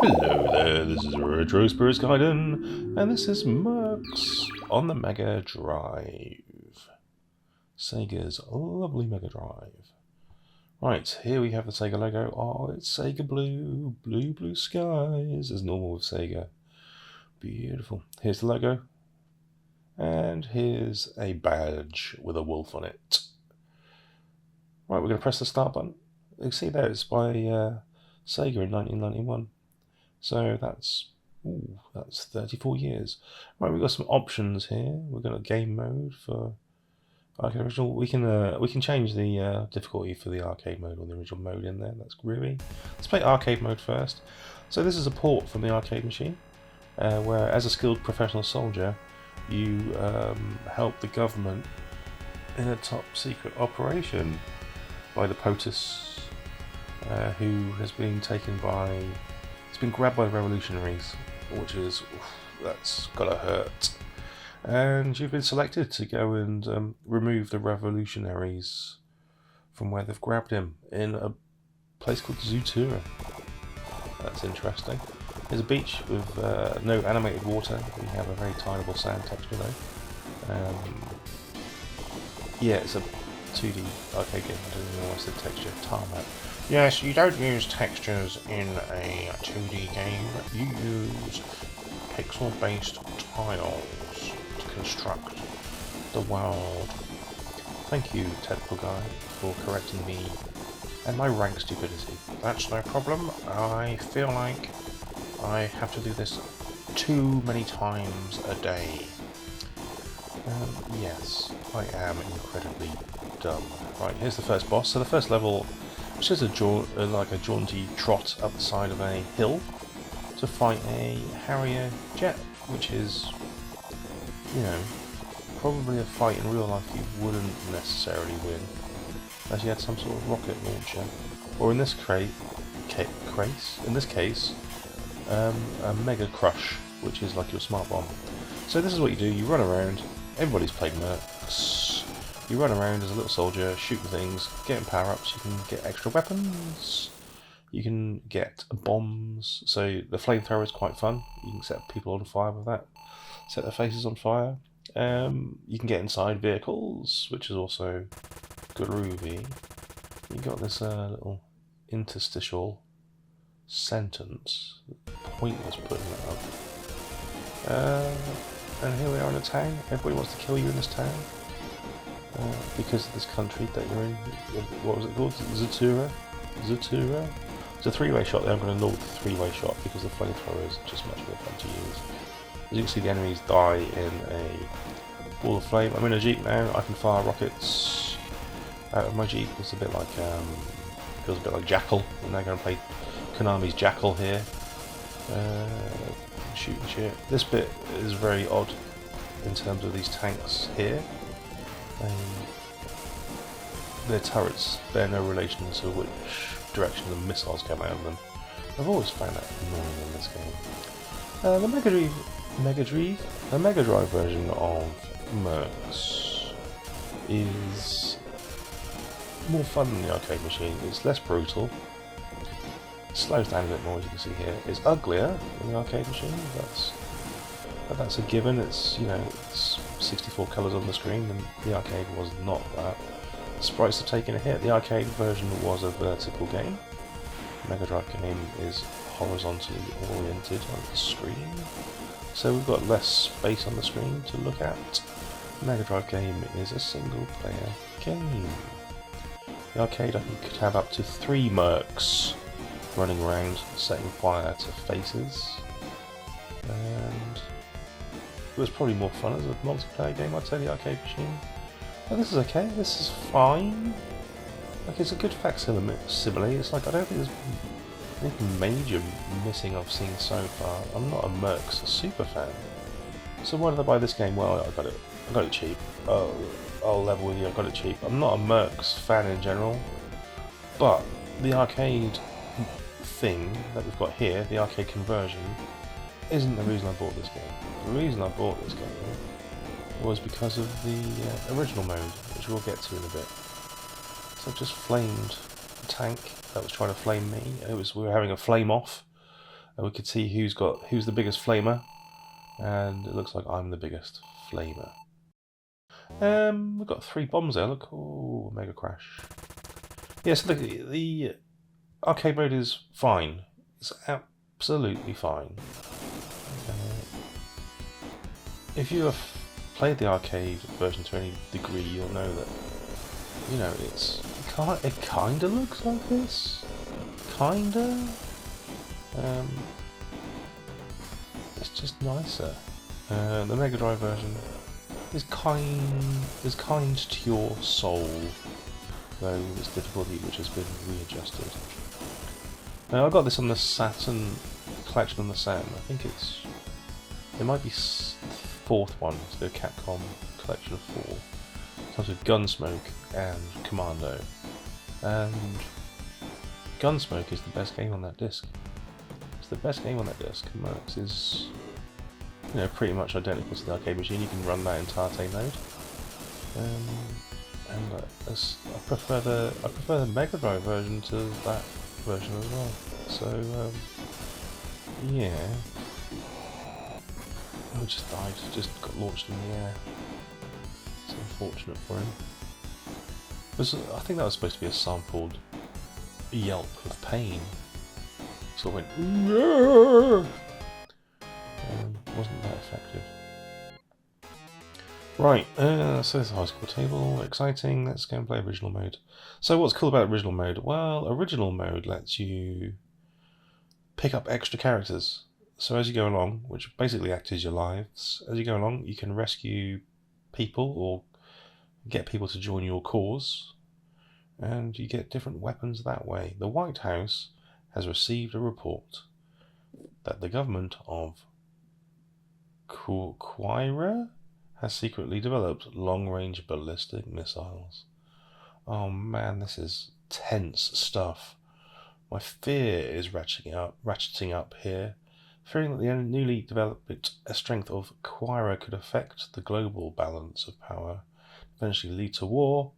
Hello there, this is Retro Spirits Gaiden, and this is Mercs on the Mega Drive. Sega's lovely Mega Drive. Right, here we have the Sega logo. Oh, it's Sega Blue, blue skies, as normal with Sega. Beautiful. Here's the logo, and here's a badge with a wolf on it. Right, we're going to press the start button. You can see there it's by Sega in 1991. So that's 34 years. Right, we've got some options here. We've got a game mode for arcade original. We can change the difficulty for the arcade mode or the original mode in there. That's groovy. Let's play arcade mode first. So this is a port from the arcade machine, where as a skilled professional soldier, you help the government in a top secret operation by the POTUS, who has been taken by. It's been grabbed by the revolutionaries, which is, that's gotta hurt. And you've been selected to go and remove the revolutionaries from where they've grabbed him in a place called Zutura. That's interesting. There's a beach with no animated water. We have a very tileable sand texture though. Yeah, it's a 2D arcade game. I don't know what's the texture. Tarmac. Yes, you don't use textures in a 2D game. You use pixel-based tiles to construct the world. Thank you, technical guy, for correcting me and my rank stupidity. That's no problem. I feel like I have to do this too many times a day. Yes, I am incredibly dumb. Right, here's the first boss. So the first level, which is like a jaunty trot up the side of a hill to fight a Harrier jet, which is, you know, probably a fight in real life you wouldn't necessarily win, unless you had some sort of rocket launcher, or in this case, a Mega Crush, which is like your smart bomb. So this is what you do: you run around. Everybody's played Mercs. You run around as a little soldier, shooting things, getting power-ups. You can get extra weapons. You can get bombs. So the flamethrower is quite fun. You can set people on fire with that. Set their faces on fire. You can get inside vehicles, which is also groovy. You got this little interstitial sentence. Pointless putting that up. And here we are in a town. Everybody wants to kill you in this town. Because of this country that you're in. What was it called? Zutura? It's a three-way shot there. I'm going to ignore the three-way shot because the flamethrower is just much more fun to use. As you can see, the enemies die in a ball of flame. I'm in a Jeep now. I can fire rockets out of my Jeep. It's a bit like feels a bit like Jackal. And they're going to play Konami's Jackal here. Shooting shit. This bit is very odd in terms of these tanks here. Their turrets bear no relation to which direction the missiles come out of them. I've always found that annoying in this game. The Mega Drive version of Mercs is more fun than the arcade machine. It's less brutal. It slows down a bit more, as you can see here. It's uglier than the arcade machine. That's a given. It's, you know, it's 64 colours on the screen, and the arcade was not that. The sprites have taken a hit. The arcade version was a vertical game. The Mega Drive game is horizontally oriented on the screen, so we've got less space on the screen to look at. The Mega Drive game is a single player game. The arcade, I think, could have up to 3 Mercs running around setting fire to faces, and it was probably more fun as a multiplayer game, I'd say, the arcade machine. But this is okay, this is fine. Like, it's a good facsimile. It's like, I don't think there's anything major missing I've seen so far. I'm not a Mercs super fan. So why did I buy this game? Well, I got it cheap. I'll level with you, I got it cheap. I'm not a Mercs fan in general, but the arcade thing that we've got here, the arcade conversion, isn't the reason I bought this game. The reason I bought this game was because of the original mode, which we'll get to in a bit. So I just flamed a tank that was trying to flame me. We were having a flame off, We could see who's the biggest flamer, and it looks like I'm the biggest flamer. We've got 3 bombs there. Look, oh, mega crash. Yes, the arcade mode is fine. It's absolutely fine. If you have played the arcade version to any degree, you'll know that, you know, it kind of looks like this. Kinda. It's just nicer. The Megadrive version is kind to your soul, though its difficulty which has been readjusted. Now I got this on the Saturn collection on the Saturn. I think it might be 4th one. It's the Capcom collection of 4. It comes with Gunsmoke and Commando, and Gunsmoke is the best game on that disc. It's the best game on that disc. Mercs is, you know, pretty much identical to the arcade machine. You can run that in Tate mode, and I prefer the Mega Drive version to that version as well. So yeah, he just died. Just got launched in the air. It's unfortunate for him. I think that was supposed to be a sampled yelp of pain. So it went, wasn't that effective. Right, so there's a high score table, exciting, let's go and play original mode. So what's cool about original mode? Well, original mode lets you pick up extra characters. So as you go along, which basically act as your lives, as you go along you can rescue people or get people to join your cause, and you get different weapons that way. The White House has received a report that the government of Quira has secretly developed long-range ballistic missiles. Oh man, this is tense stuff. My fear is ratcheting up here, fearing that the newly developed strength of Quira could affect the global balance of power, eventually lead to war.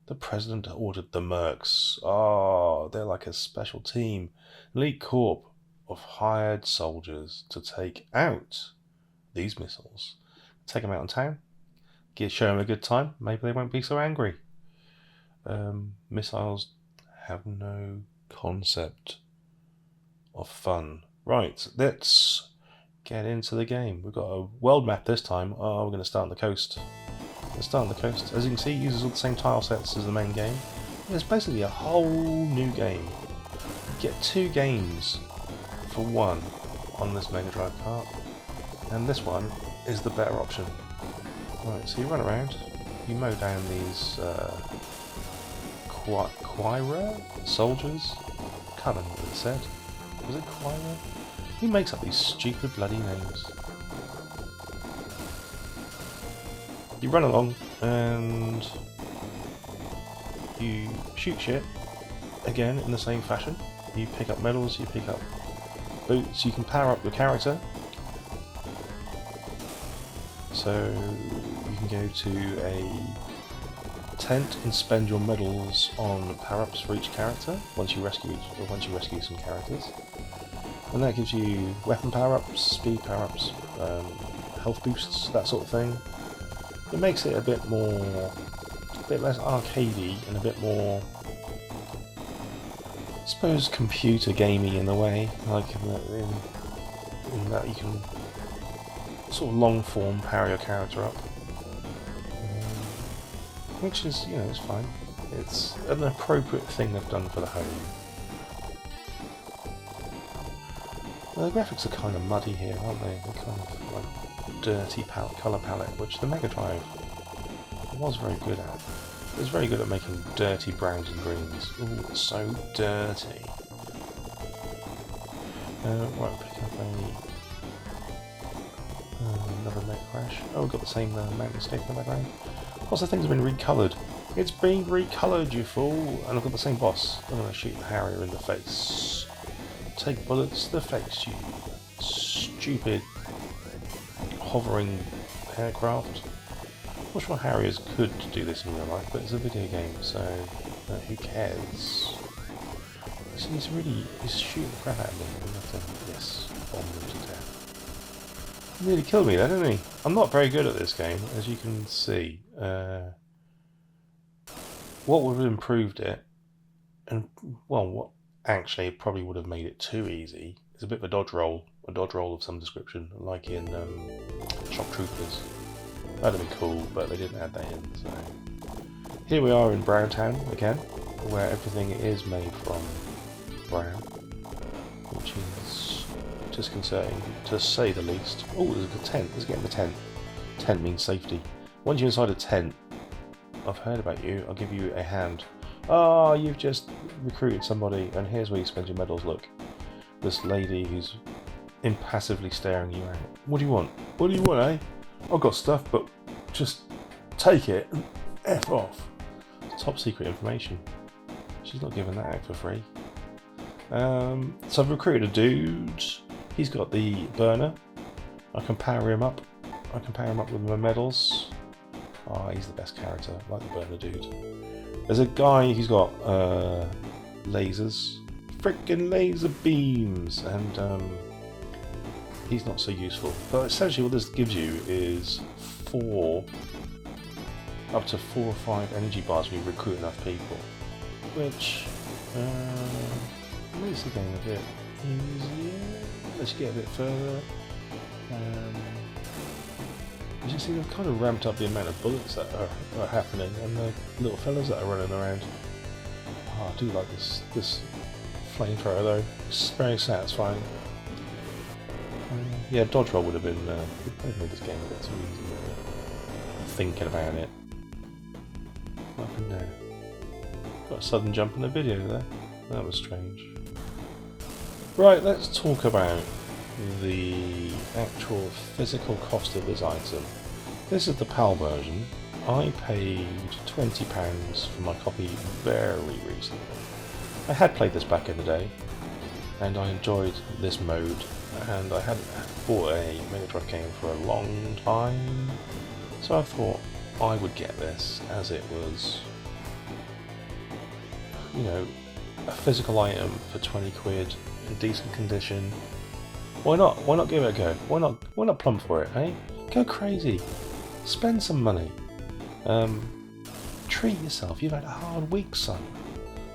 The president ordered the Mercs. Oh, they're like a special team, elite corps of hired soldiers to take out these missiles. Take them out in town, show them a good time, maybe they won't be so angry. Missiles have no concept of fun. Right, let's get into the game. We've got a world map this time. Oh, we're going to start on the coast. Let's start on the coast. As you can see, it uses all the same tile sets as the main game. It's basically a whole new game. You get 2 games for 1 on this Mega Drive cart, and this one is the better option. Right, so you run around, you mow down these Quira soldiers. Can't remember what it said. Was it Quira? Who makes up these stupid bloody names? You run along and you shoot shit, again in the same fashion. You pick up medals, you pick up boots, you can power up your character. So you can go to a tent and spend your medals on power-ups for each character once you rescue some characters. And that gives you weapon power-ups, speed power-ups, health boosts, that sort of thing. It makes it a bit less arcadey and a bit more, I suppose, computer gamey in a way, like in that you can sort of long form power your character up, which is, you know, it's fine. It's an appropriate thing they've done for the home. The graphics are kind of muddy here, aren't they? They're kind of like dirty colour palette, which the Mega Drive was very good at. It was very good at making dirty browns and greens. Ooh, it's so dirty. Right, pick up another Mega Crash. Oh, we've got the same mountainscape in the background. Lots of things have been recoloured. It's been recoloured, you fool! And I've got the same boss. I'm going to shoot the Harrier in the face. Take bullets to the face, you stupid hovering aircraft. I'm not sure Harriers could do this in real life, but it's a video game, so who cares? Let's he's shooting the crap out of me. I'm gonna have to, yes, bomb him to death. He nearly killed me there, didn't he? I'm not very good at this game, as you can see. What would have improved it, and well, what actually probably would have made it too easy, is a bit of a dodge roll of some description, like in Shock Troopers. That'd have been cool, but they didn't add that in. So here we are in Browntown again, where everything is made from brown, which is disconcerting to say the least. Oh, there's a tent. Let's get in the tent. Tent means safety. Once you're inside a tent, I've heard about you. I'll give you a hand. Oh, you've just recruited somebody, and here's where you spend your medals. Look, this lady who's impassively staring you out. What do you want? What do you want, eh? I've got stuff, but just take it and F off. Top secret information. She's not giving that out for free. So I've recruited a dude. He's got the burner. I can power him up. I can power him up with my medals. Oh, he's the best character. I like the burner dude. There's a guy who's got lasers. Frickin' laser beams! And he's not so useful. But essentially what this gives you is up to 4 or 5 energy bars when you recruit enough people. Which makes the game a bit easier. Let's get a bit further. As you see, they've kind of ramped up the amount of bullets that are happening, and the little fellas that are running around. Oh, I do like this flamethrower though. It's very satisfying. Yeah, dodge roll would have been would made this game a bit too easy. Thinking about it. What happened there? Got a sudden jump in the video there. That was strange. Right, let's talk about the actual physical cost of this item. This is the PAL version. I paid £20 for my copy very recently. I had played this back in the day, and I enjoyed this mode, and I hadn't bought a Megadrive game for a long time, so I thought I would get this as it was, you know, a physical item for 20 quid in decent condition. Why not? Why not give it a go? Why not plump for it, eh? Go crazy. Spend some money. Treat yourself. You've had a hard week, son.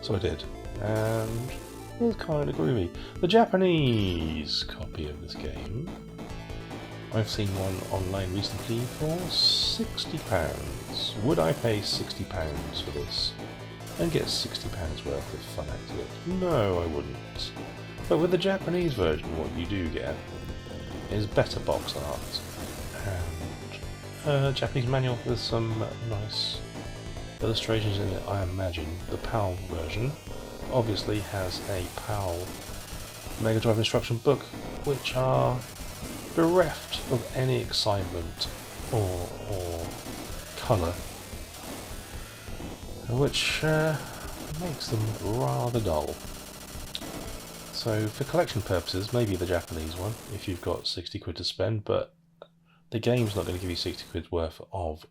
So I did. And it was kind of groovy. The Japanese copy of this game, I've seen one online recently for £60. Would I pay £60 for this and get £60 worth of fun out of it? No, I wouldn't. But with the Japanese version, what you do get is better box art and a Japanese manual with some nice illustrations in it, I imagine. The PAL version obviously has a PAL Megadrive instruction book, which are bereft of any excitement or colour, which makes them rather dull. So for collection purposes, maybe the Japanese one, if you've got 60 quid to spend, but the game's not going to give you 60 quid worth of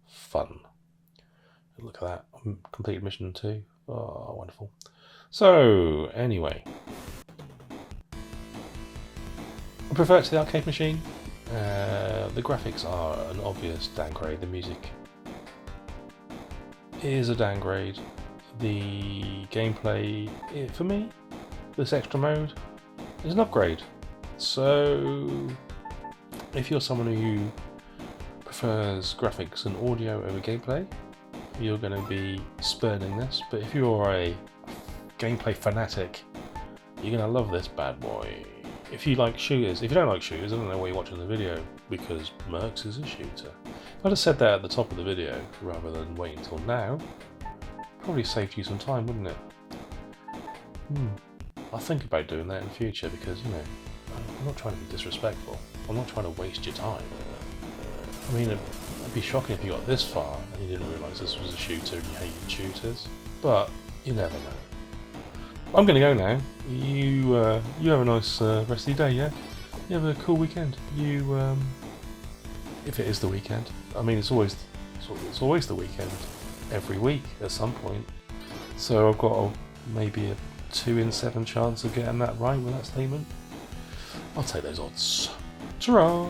fun. Look at that, completed mission 2. Oh, wonderful. So, anyway. I prefer it to the arcade machine. The graphics are an obvious downgrade. The music is a downgrade. The gameplay, for me, this extra mode is an upgrade. So, if you're someone who prefers graphics and audio over gameplay, you're going to be spurning this. But if you're a gameplay fanatic, you're going to love this bad boy. If you like shooters, if you don't like shooters, I don't know why you're watching the video, because Mercs is a shooter. If I'd have said that at the top of the video rather than wait until now, probably saved you some time, wouldn't it? I'll think about doing that in the future, because, you know, I'm not trying to be disrespectful. I'm not trying to waste your time. I mean, it'd be shocking if you got this far and you didn't realise this was a shooter and you hated shooters, but you never know. I'm going to go now. You have a nice rest of your day, yeah? You have a cool weekend. If it is the weekend. I mean, it's always the weekend every week at some point. So I've got maybe 2 in 7 chance of getting that right with that statement. I'll take those odds. Ta-ra!